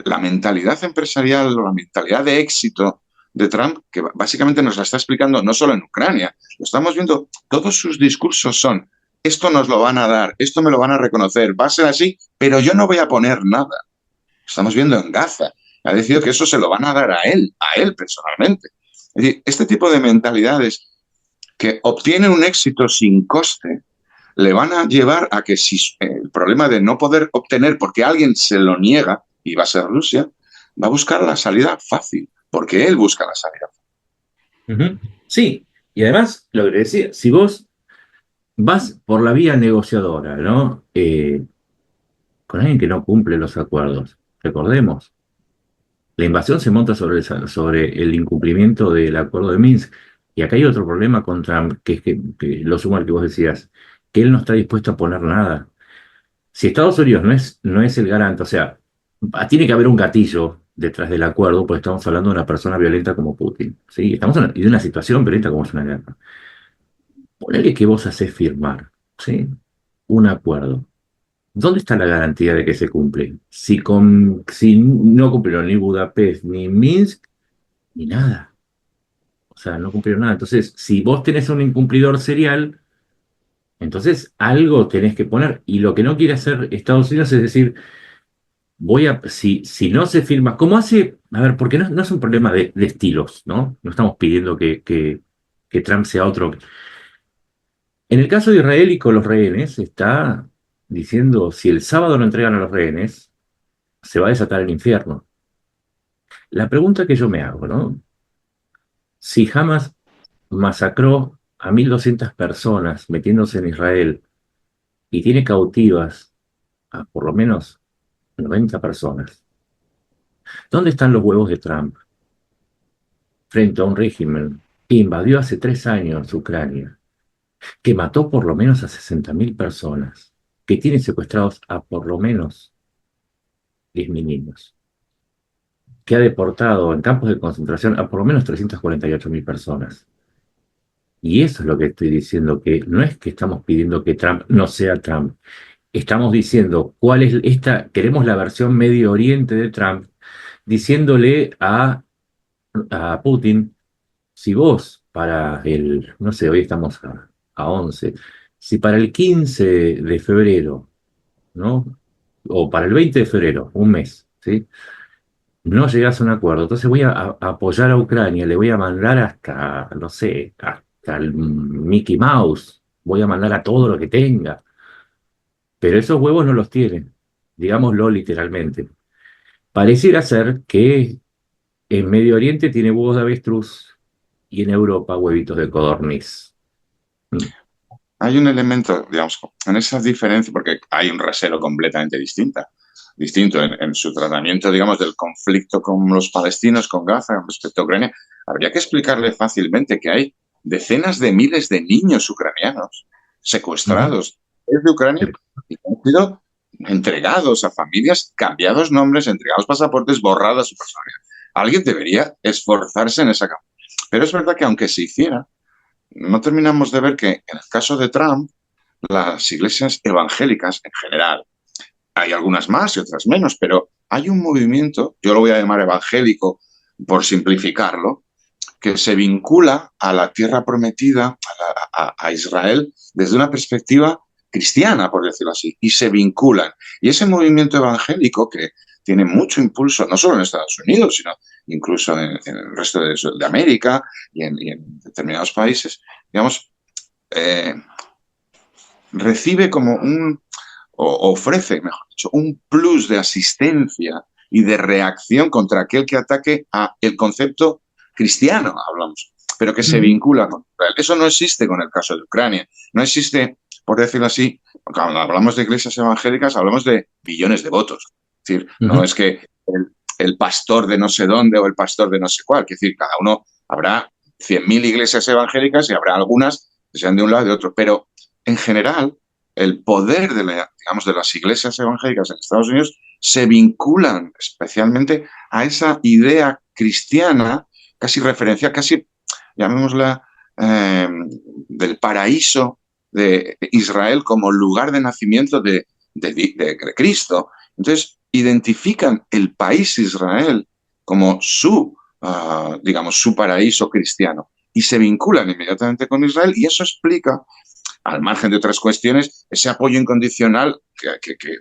la mentalidad empresarial o la mentalidad de éxito de Trump, que básicamente nos la está explicando no solo en Ucrania, lo estamos viendo, todos sus discursos son, esto nos lo van a dar, esto me lo van a reconocer, va a ser así, pero yo no voy a poner nada. Estamos viendo en Gaza. Ha decidido que eso se lo van a dar a él personalmente. Es decir, este tipo de mentalidades que obtienen un éxito sin coste, le van a llevar a que si el problema de no poder obtener porque alguien se lo niega, y va a ser Rusia, va a buscar la salida fácil, porque él busca la salida fácil. Ujú. Sí, y además, lo que decía, si vos vas por la vía negociadora, ¿no? Con alguien que no cumple los acuerdos, recordemos, la invasión se monta sobre el incumplimiento del acuerdo de Minsk. Y acá hay otro problema con Trump, que es que lo sumo al que vos decías, que él no está dispuesto a poner nada. Si Estados Unidos no es el garante, o sea, tiene que haber un gatillo detrás del acuerdo, porque estamos hablando de una persona violenta como Putin, ¿sí? Estamos hablando de una situación violenta como es una guerra. Ponele que vos haces firmar, ¿sí? Un acuerdo. ¿Dónde está la garantía de que se cumple? Si no cumplieron ni Budapest, ni Minsk, ni nada. O sea, no cumplieron nada. Entonces, si vos tenés un incumplidor serial, entonces algo tenés que poner. Y lo que no quiere hacer Estados Unidos es decir, si no se firma, ¿cómo hace? A ver, porque no es un problema de estilos, ¿no? No estamos pidiendo que Trump sea otro. En el caso de Israel y con los rehenes, está diciendo, si el sábado no entregan a los rehenes, se va a desatar el infierno. La pregunta que yo me hago, ¿no? Si Hamas masacró a 1.200 personas metiéndose en Israel y tiene cautivas a por lo menos 90 personas, ¿dónde están los huevos de Trump frente a un régimen que invadió hace 3 años Ucrania, que mató por lo menos a 60.000 personas, que tiene secuestrados a por lo menos 10.000 niños, que ha deportado en campos de concentración a por lo menos 348.000 personas? Y eso es lo que estoy diciendo, que no es que estamos pidiendo que Trump no sea Trump, estamos diciendo cuál es esta, queremos la versión Medio Oriente de Trump, diciéndole a Putin, si vos para el, no sé, hoy estamos a 11, si para el 15 de febrero, ¿no? O para el 20 de febrero, un mes, ¿sí? No llegás a un acuerdo, entonces voy a apoyar a Ucrania, le voy a mandar hasta, no sé, hasta el Mickey Mouse, voy a mandar a todo lo que tenga, pero esos huevos no los tienen, digámoslo literalmente. Pareciera ser que en Medio Oriente tiene huevos de avestruz y en Europa huevitos de codorniz. Mm. Hay un elemento, digamos, en esas diferencias, porque hay un rasero completamente distinto en su tratamiento, digamos, del conflicto con los palestinos, con Gaza, respecto a Ucrania. Habría que explicarle fácilmente que hay decenas de miles de niños ucranianos Ujú. secuestrados desde Ucrania y que han sido entregados a familias, cambiados nombres, entregados pasaportes, borradas su personalidad. Alguien debería esforzarse en esa campaña. Pero es verdad que aunque se hiciera, no terminamos de ver que en el caso de Trump, las iglesias evangélicas en general, hay algunas más y otras menos, pero hay un movimiento, yo lo voy a llamar evangélico por simplificarlo, que se vincula a la tierra prometida, a Israel, desde una perspectiva cristiana, por decirlo así, y se vinculan. Y ese movimiento evangélico que tiene mucho impulso, no solo en Estados Unidos, sino incluso en el resto de América y en determinados países, digamos, eh, recibe como ofrece, mejor dicho, un plus de asistencia y de reacción contra aquel que ataque a el concepto cristiano, hablamos, pero que se Ujú. vincula con Israel. Eso no existe con el caso de Ucrania. No existe, por decirlo así, cuando hablamos de iglesias evangélicas, hablamos de billones de votos. Es decir, no Ujú. es que el pastor de no sé dónde o el pastor de no sé cuál. Es decir, cada uno habrá 100.000 iglesias evangélicas y habrá algunas que sean de un lado y de otro. Pero en general, el poder digamos, de las iglesias evangélicas en Estados Unidos se vinculan especialmente a esa idea cristiana, casi referencial, casi, llamémosla, del paraíso de Israel como lugar de nacimiento de Cristo. Entonces, identifican el país Israel como digamos, su paraíso cristiano y se vinculan inmediatamente con Israel y eso explica, al margen de otras cuestiones, ese apoyo incondicional que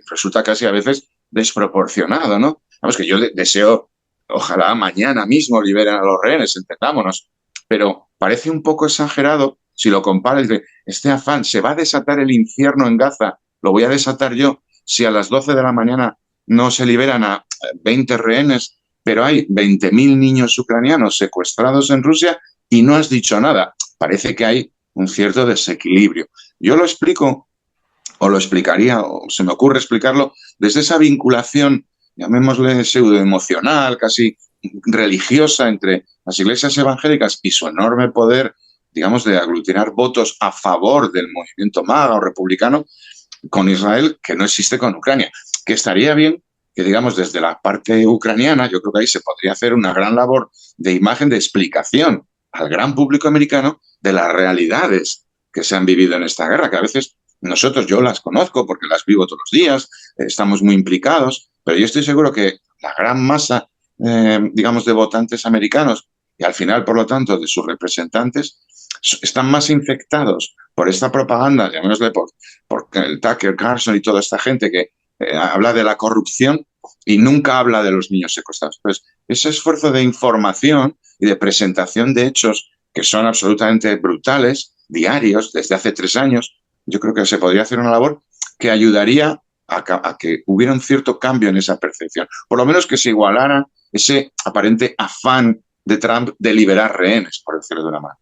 resulta casi a veces desproporcionado, ¿no? Vamos, que yo deseo, ojalá mañana mismo liberen a los rehenes, entendámonos, pero parece un poco exagerado si lo comparas de este afán, se va a desatar el infierno en Gaza, lo voy a desatar yo, si a las 12 de la mañana no se liberan a 20 rehenes, pero hay 20.000 niños ucranianos secuestrados en Rusia y no has dicho nada. Parece que hay un cierto desequilibrio. Yo lo explico, o lo explicaría, o se me ocurre explicarlo, desde esa vinculación, llamémosle pseudoemocional, casi religiosa, entre las iglesias evangélicas y su enorme poder, digamos, de aglutinar votos a favor del movimiento MAGA o republicano con Israel, que no existe con Ucrania. Que estaría bien que, digamos, desde la parte ucraniana, yo creo que ahí se podría hacer una gran labor de imagen, de explicación al gran público americano de las realidades que se han vivido en esta guerra, que a veces nosotros, yo las conozco porque las vivo todos los días, estamos muy implicados, pero yo estoy seguro que la gran masa, digamos, de votantes americanos y al final, por lo tanto, de sus representantes, están más infectados por esta propaganda, llamémosle por el Tucker Carlson y toda esta gente que habla de la corrupción y nunca habla de los niños secuestrados. Pues ese esfuerzo de información y de presentación de hechos que son absolutamente brutales, diarios, desde hace 3 años, yo creo que se podría hacer una labor que ayudaría a que hubiera un cierto cambio en esa percepción. Por lo menos que se igualara ese aparente afán de Trump de liberar rehenes, por decirlo de una manera.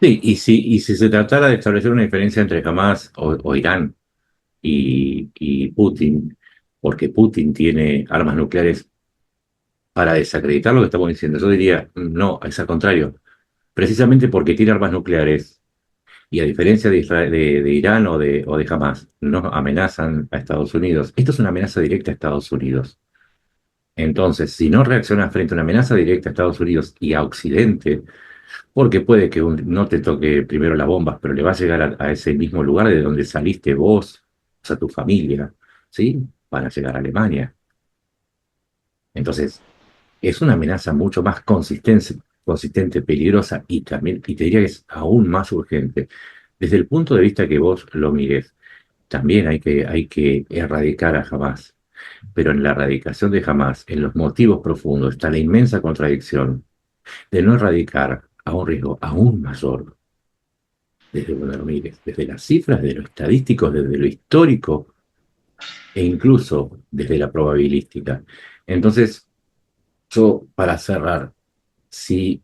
Sí, y si se tratara de establecer una diferencia entre Hamas o Irán y Putin, porque Putin tiene armas nucleares para desacreditar lo que estamos diciendo, yo diría, no, es al contrario. Precisamente porque tiene armas nucleares, y a diferencia de Irán o de Hamas, no amenazan a Estados Unidos. Esto es una amenaza directa a Estados Unidos. Entonces, si no reaccionas frente a una amenaza directa a Estados Unidos y a Occidente, porque puede que no te toque primero las bombas, pero le va a llegar a ese mismo lugar de donde saliste vos, a tu familia, ¿sí? Van a llegar a Alemania. Entonces, es una amenaza mucho más consistente, peligrosa y también, y te diría que es aún más urgente. Desde el punto de vista que vos lo mires, también hay que erradicar a Hamas. Pero en la erradicación de Hamas, en los motivos profundos, está la inmensa contradicción de no erradicar a un riesgo aún mayor, desde donde lo mires, desde las cifras, desde lo estadístico, desde lo histórico e incluso desde la probabilística. Entonces, yo, para cerrar, si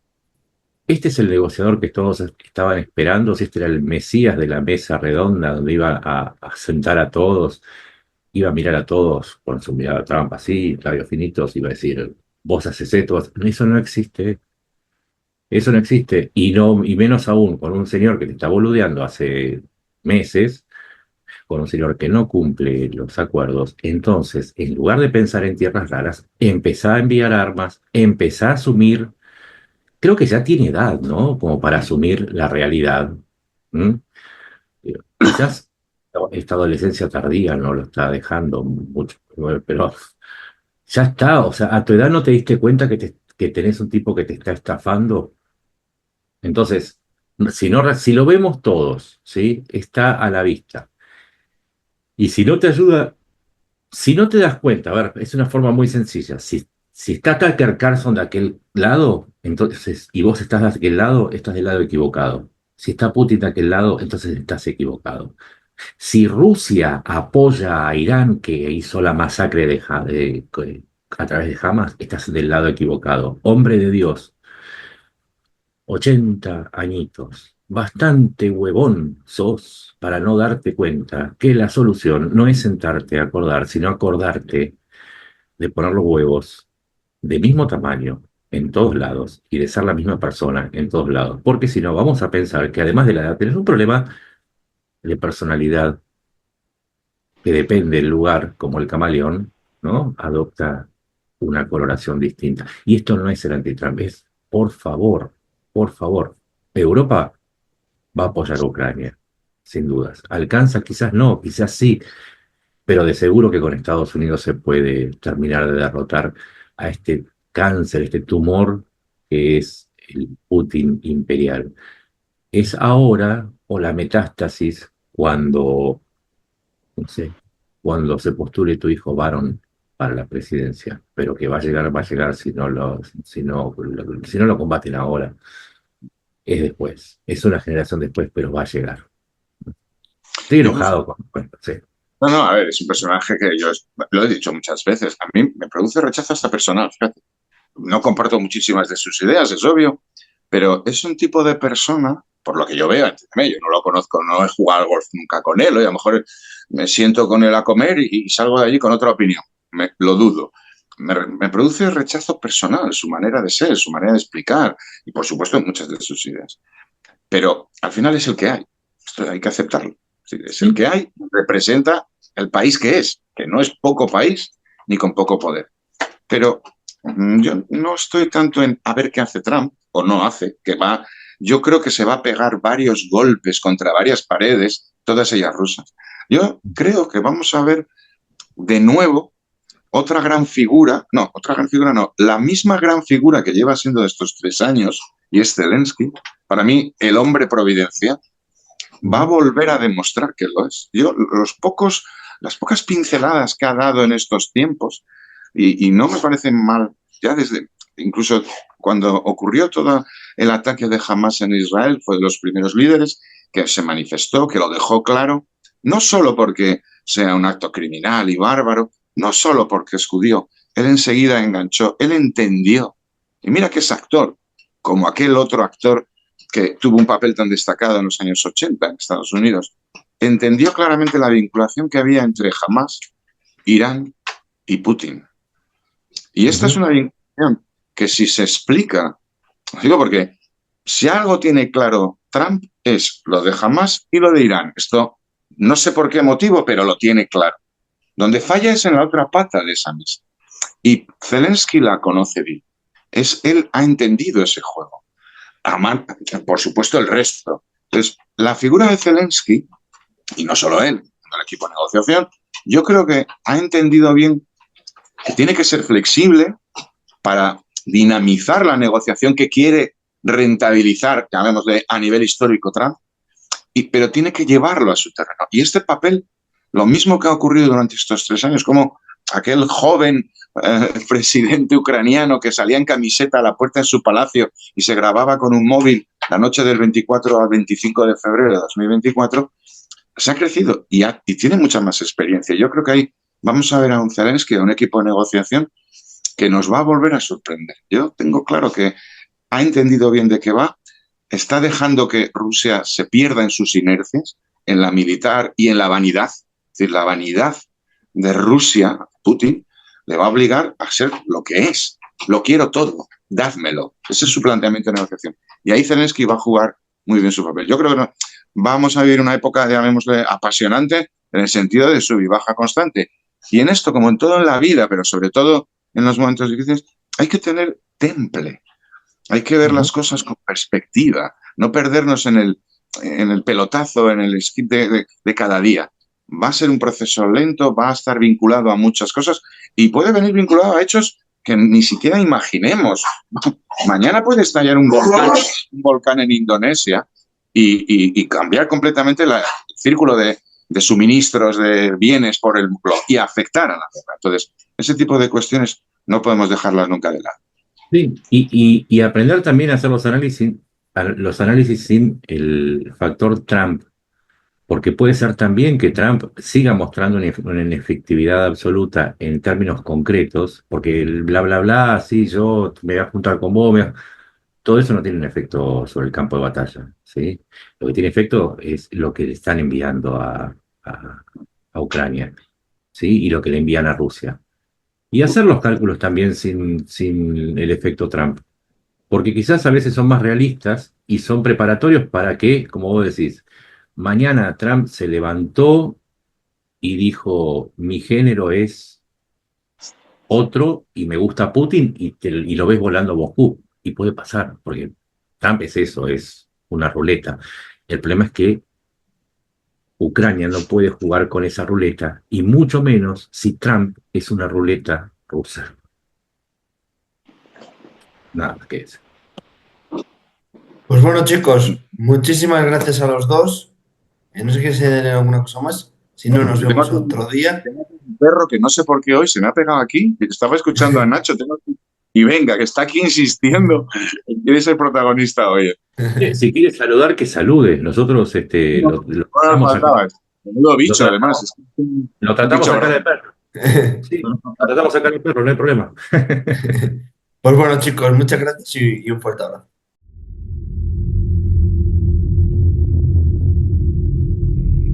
este es el negociador que todos estaban esperando, si este era el Mesías de la mesa redonda donde iba a sentar a todos, iba a mirar a todos con su mirada Trump así, labios finitos, iba a decir, vos haces esto, eso no existe. Eso no existe, y no, y menos aún con un señor que te está boludeando hace meses, con un señor que no cumple los acuerdos. Entonces, en lugar de pensar en tierras raras, empezá a enviar armas, empezá a asumir, creo que ya tiene edad, ¿no? Como para asumir la realidad. ¿Mm? Quizás esta adolescencia tardía no lo está dejando mucho, pero ya está, o sea, a tu edad no te diste cuenta que tenés un tipo que te está estafando. Entonces, si, no, si lo vemos todos, ¿sí? Está a la vista. Y si no te ayuda, si no te das cuenta, a ver, es una forma muy sencilla. Si está Tucker Carlson de aquel lado, entonces, y vos estás de aquel lado, estás del lado equivocado. Si está Putin de aquel lado, entonces estás equivocado. Si Rusia apoya a Irán, que hizo la masacre a través de Hamas, estás del lado equivocado. Hombre de Dios, 80 añitos. Bastante huevón sos para no darte cuenta que la solución no es sentarte a acordar, sino acordarte de poner los huevos de mismo tamaño en todos lados y de ser la misma persona en todos lados. Porque si no, vamos a pensar que además de la edad, tenés un problema de personalidad que depende del lugar, como el camaleón, ¿no? Adopta una coloración distinta. Y esto no es el anti-Trump, es, por favor, Europa va a apoyar a Ucrania, sin dudas. ¿Alcanza? Quizás no, quizás sí, pero de seguro que con Estados Unidos se puede terminar de derrotar a este cáncer, este tumor que es el Putin imperial. Es ahora o la metástasis cuando, no sé, cuando se postule tu hijo varón para la presidencia, pero que va a llegar si no lo combaten ahora, es después, es una generación después, pero va a llegar. Estoy Yo no sé. enojado con, bueno, sí. No, no, a ver, es un personaje que yo lo he dicho muchas veces. A mí me produce rechazo hasta personal, fíjate. No comparto muchísimas de sus ideas, es obvio, pero es un tipo de persona, por lo que yo veo, entiéndeme, yo no lo conozco, no he jugado al golf nunca con él, o a lo mejor me siento con él a comer y salgo de allí con otra opinión. Lo dudo. Me produce rechazo personal, su manera de ser, su manera de explicar, y por supuesto muchas de sus ideas. Pero al final es el que hay. Esto hay que aceptarlo. Es el Sí. que hay, representa el país que no es poco país ni con poco poder. Pero yo no estoy tanto en a ver qué hace Trump o no hace, yo creo que se va a pegar varios golpes contra varias paredes, todas ellas rusas. Yo creo que vamos a ver de nuevo otra gran figura no, la misma gran figura que lleva siendo de estos 3 años, y es Zelensky, para mí el hombre providencia, va a volver a demostrar que lo es. Las pocas pinceladas que ha dado en estos tiempos, y no me parecen mal, ya desde, incluso cuando ocurrió todo el ataque de Hamas en Israel, fue de los primeros líderes que se manifestó, que lo dejó claro, no solo porque sea un acto criminal y bárbaro, no solo porque es judío, él enseguida enganchó, él entendió. Y mira que es actor, como aquel otro actor que tuvo un papel tan destacado en los años 80 en Estados Unidos, entendió claramente la vinculación que había entre Hamas, Irán y Putin. Y esta es Ujú. una vinculación que si se explica, digo porque si algo tiene claro Trump es lo de Hamas y lo de Irán. Esto no sé por qué motivo, pero lo tiene claro. Donde falla es en la otra pata de esa misa. Y Zelensky la conoce bien. Él ha entendido ese juego. Por supuesto, el resto. Entonces, la figura de Zelensky, y no solo él, el equipo de negociación, yo creo que ha entendido bien que tiene que ser flexible para dinamizar la negociación que quiere rentabilizar, llamémosle a nivel histórico Trump, pero tiene que llevarlo a su terreno. Y este papel, lo mismo que ha ocurrido durante estos 3 años, como aquel joven presidente ucraniano que salía en camiseta a la puerta de su palacio y se grababa con un móvil la noche del 24 al 25 de febrero de 2024, se ha crecido y tiene mucha más experiencia. Yo creo que ahí vamos a ver a un Zelensky, a un equipo de negociación que nos va a volver a sorprender. Yo tengo claro que ha entendido bien de qué va, está dejando que Rusia se pierda en sus inercias, en la militar y en la vanidad. Es decir, la vanidad de Rusia, Putin, le va a obligar a ser lo que es. Lo quiero todo, dádmelo. Ese es su planteamiento de negociación. Y ahí Zelensky va a jugar muy bien su papel. Yo creo que vamos a vivir una época, llamémosle, apasionante en el sentido de sub y baja constante. Y en esto, como en todo en la vida, pero sobre todo en los momentos difíciles, hay que tener temple. Hay que ver las cosas con perspectiva, no perdernos en el pelotazo, en el skip de cada día. Va a ser un proceso lento, va a estar vinculado a muchas cosas y puede venir vinculado a hechos que ni siquiera imaginemos. Mañana puede estallar un volcán en Indonesia y cambiar completamente el círculo de suministros de bienes por el mundo y afectar a la guerra. Entonces, ese tipo de cuestiones no podemos dejarlas nunca de lado. Sí, y aprender también a hacer los análisis sin el factor Trump, porque puede ser también que Trump siga mostrando una inefectividad absoluta en términos concretos, porque el bla, bla, bla, sí, yo me voy a juntar con vos, todo eso no tiene un efecto sobre el campo de batalla, ¿sí? Lo que tiene efecto es lo que le están enviando a Ucrania, ¿sí? Y lo que le envían a Rusia. Y hacer los cálculos también sin el efecto Trump, porque quizás a veces son más realistas y son preparatorios para que, como vos decís, mañana Trump se levantó y dijo, mi género es otro y me gusta Putin y lo ves volando a Moscú. Y puede pasar, porque Trump es eso, es una ruleta. El problema es que Ucrania no puede jugar con esa ruleta, y mucho menos si Trump es una ruleta rusa. Nada más que eso. Pues bueno, chicos, muchísimas gracias a los dos. No sé si hay alguna cosa más. Si no, nos Tengo vemos aquí otro día. un perro que no sé por qué hoy se me ha pegado aquí. Estaba escuchando a Nacho. Y venga, que está aquí insistiendo. Quiere ser protagonista hoy. Si quiere saludar, que salude. Nosotros No lo me tratamos acá, faltaba. Menudo lo bicho, tratamos, además. Es un lo tratamos bicho acá de bravo. perro. Sí, lo tratamos acá de perro, no hay problema. Pues bueno, chicos, muchas gracias y un fuerte abrazo.